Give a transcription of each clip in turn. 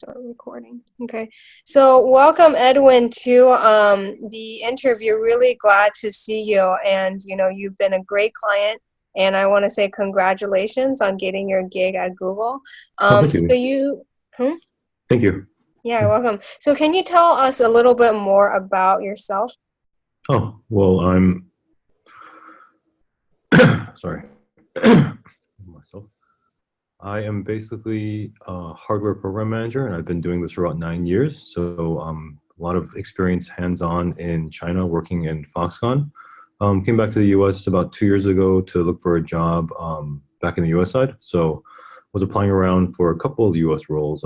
Start recording. Okay. So welcome Edwin to the interview. Really glad to see you. And you've been a great client and I want to say congratulations on getting your gig at Google. Oh, thank So you. you Thank you. yeah, you're welcome. So can you tell us a little bit more about yourself? Oh, well, I'm sorry. Myself. I am basically a hardware program manager, and I've been doing this for about 9 years. So, a lot of experience hands-on in China, working in Foxconn. Came back to the U.S. about 2 years ago to look for a job back in the U.S. side. So, was applying around for a couple of U.S. roles,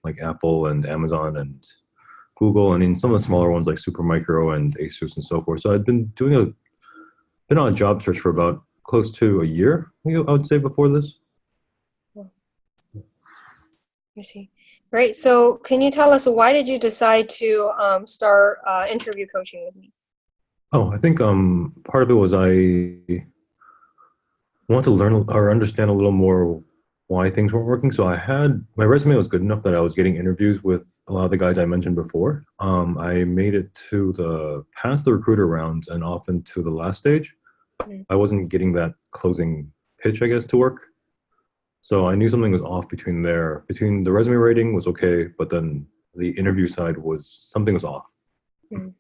like Apple and Amazon and Google, and in some of the smaller ones like Supermicro and Asus and so forth. So I'd been on a job search for about close to a year, I would say, before this. I see. Great. So can you tell us why did you decide to start interview coaching with me? Oh, I think part of it was I want to learn or understand a little more why things weren't working. So I had my resume was good enough that I was getting interviews with a lot of the guys I mentioned before. I made it to the past the recruiter rounds and often to the last stage. Mm. I wasn't getting that closing pitch, I guess, to work. So I knew something was off between there. Between the resume rating was okay, but then the interview side was something was off. Mm.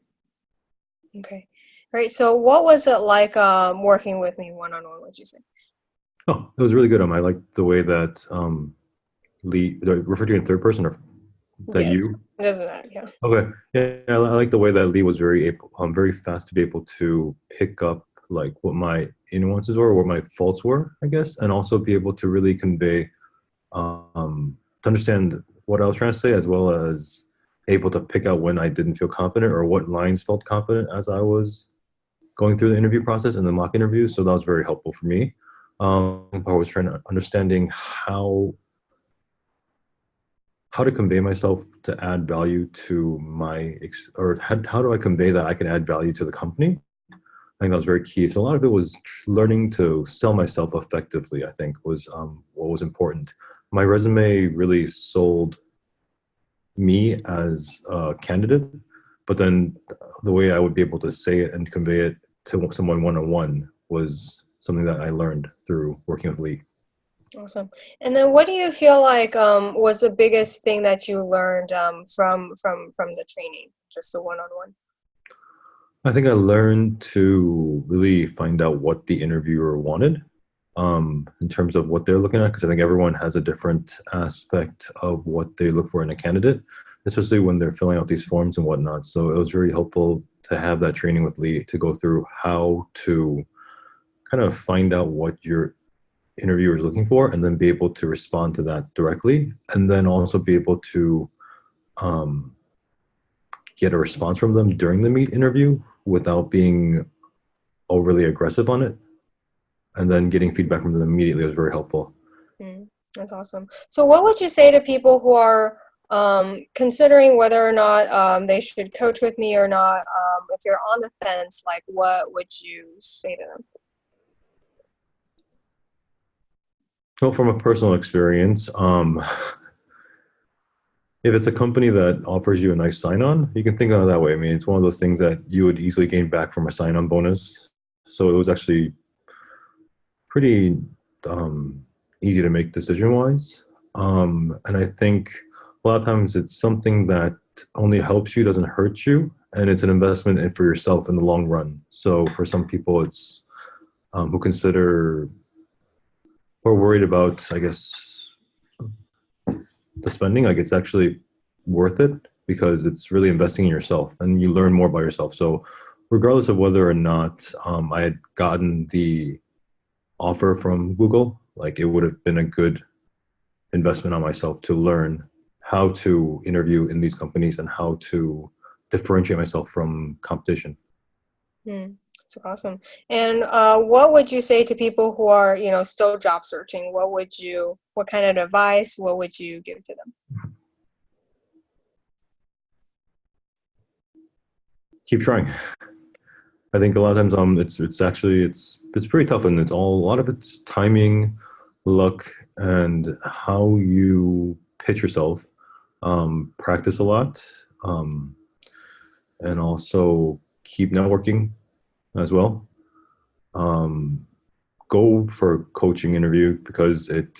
Okay. Right. So what was it like working with me one-on-one, would you say? Oh, it was really good. I liked the way that Lee, do I refer to you in third person or that Yes. you? It doesn't matter. Yeah. Okay. Yeah, I like the way that Lee was very fast to be able to pick up like what my nuances were, or what my faults were, I guess, and also be able to really convey, to understand what I was trying to say, as well as able to pick out when I didn't feel confident or what lines felt confident as I was going through the interview process and the mock interviews. So that was very helpful for me. I was trying to understanding how to convey myself to add value to or how do I convey that I can add value to the company? I think that was very key. So a lot of it was learning to sell myself effectively, I think was what was important. My resume really sold me as a candidate, but then the way I would be able to say it and convey it to someone one-on-one was something that I learned through working with Lee. Awesome. And then what do you feel like was the biggest thing that you learned from the training, just the one-on-one? I think I learned to really find out what the interviewer wanted, in terms of what they're looking at, because I think everyone has a different aspect of what they look for in a candidate, especially when they're filling out these forms and whatnot. So it was very helpful to have that training with Lee to go through how to kind of find out what your interviewer is looking for and then be able to respond to that directly, and then also be able to um, get a response from them during the meet interview without being overly aggressive on it, and then getting feedback from them immediately was very helpful. Mm, that's awesome. So what would you say to people who are considering whether or not they should coach with me or not? If you're on the fence, like what would you say to them? Well, from a personal experience, if it's a company that offers you a nice sign-on, you can think of it that way. I mean, it's one of those things that you would easily gain back from a sign-on bonus. So it was actually pretty easy to make decision-wise. And I think a lot of times it's something that only helps you, doesn't hurt you, and it's an investment for yourself in the long run. So for some people, it's who consider or worried about, I guess, the spending, like it's actually worth it because it's really investing in yourself and you learn more about yourself. So regardless of whether or not I had gotten the offer from Google, like it would have been a good investment on myself to learn how to interview in these companies and how to differentiate myself from competition. Hmm, that's awesome. And what would you say to people who are, still job searching? What kind of advice, what would you give to them? Keep trying. I think a lot of times it's actually it's pretty tough, and it's all a lot of it's timing, luck, and how you pitch yourself. practice a lot, and also keep networking as well. Um, Go for a coaching interview because it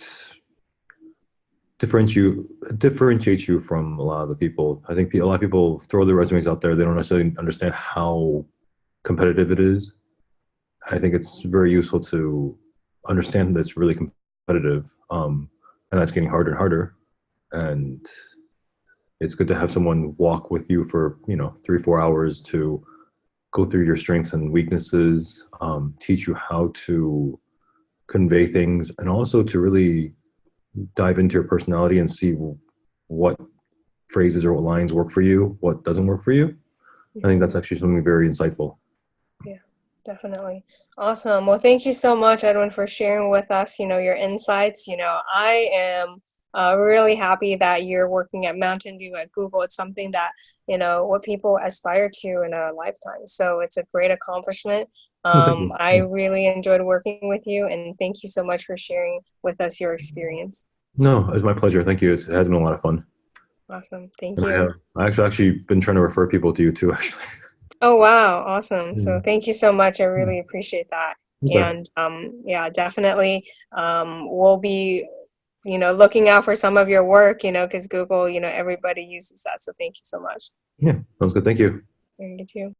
differentiates you from a lot of the people. I think a lot of people throw their resumes out there. They don't necessarily understand how competitive it is. I think it's very useful to understand that it's really competitive, and that's getting harder and harder. And it's good to have someone walk with you for 3 4 hours to go through your strengths and weaknesses, teach you how to convey things, and also to really dive into your personality and see what phrases or what lines work for you, what doesn't work for you. I think Mhm. that's actually something very insightful. Yeah, definitely. Awesome. Well, thank you so much, Edwin, for sharing with us, your insights. I am really happy that you're working at Mountain View at Google. It's something that, what people aspire to in a lifetime. So it's a great accomplishment. Well, thank you. I Yeah. really enjoyed working with you, and thank you so much for sharing with us your experience. No, it's my pleasure. Thank you. It has been a lot of fun. Awesome. Thank And you. I actually been trying to refer people to you too, actually. Oh, wow. Awesome. So Yeah. thank you so much. I really appreciate that. Okay. And yeah, definitely we'll be, looking out for some of your work, because Google, everybody uses that. So thank you so much. Yeah, sounds good. Thank you. You too.